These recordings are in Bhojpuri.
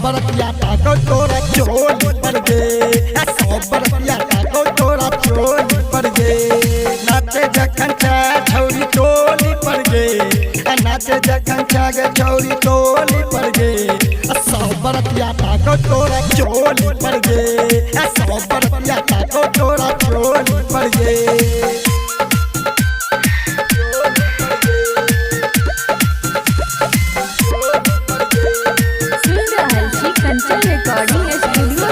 बरतिया टाको तोरा चोली पर गे, 100 बरतिया टाको तोरा चोली पर गे। नाचे जखन छौरी टोली पर गे, नाचे जखन छौरी टोली पर गे, 100 बरतिया टाको तोरा चोली पर गे, 100 बरतिया टाको तोरा चोली पर गे। रिकॉर्डिंग स्टूडियो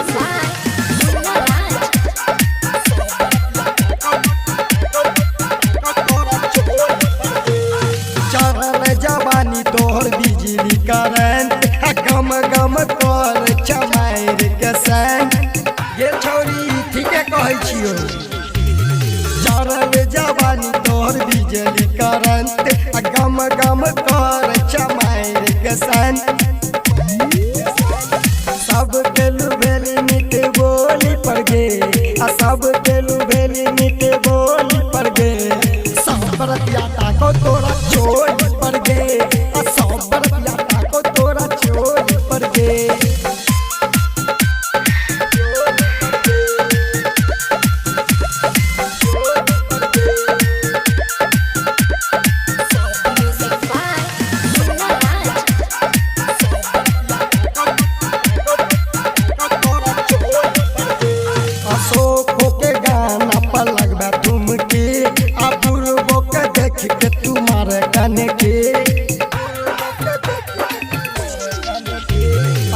चढ़ल जवानी तोहर बिजली करंट, गम गम तोर चमार के संग। ये छौरी ठीके कहै छियो, चढ़ल जवानी तोहर बिजली करंट, गम गम तोर चमार के संग। सब केलू भेली मीठ बोली पर गे, सब केलू भेली मीठ बोली पर गे, 100 बरतिया टाको तोरा चोली पर गे, 100 बरतिया टाको तोरा चोली पर गे। अशोको के गाना पर लगबा तुम के, अपूर्वो के देख के तुम्हारे कने के।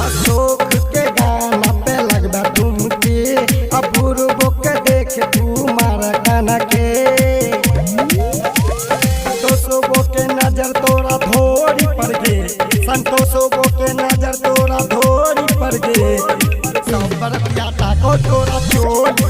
अशोक के गाना पे लगबा तुम के, अपूर्वो के देख तुम्हारे कने के। संतोषो के नजर तोरा धोरी पर गे, संतोषो के नजर तोरा धोरी पर गे, 100 बरतिया टाको तोरा चोली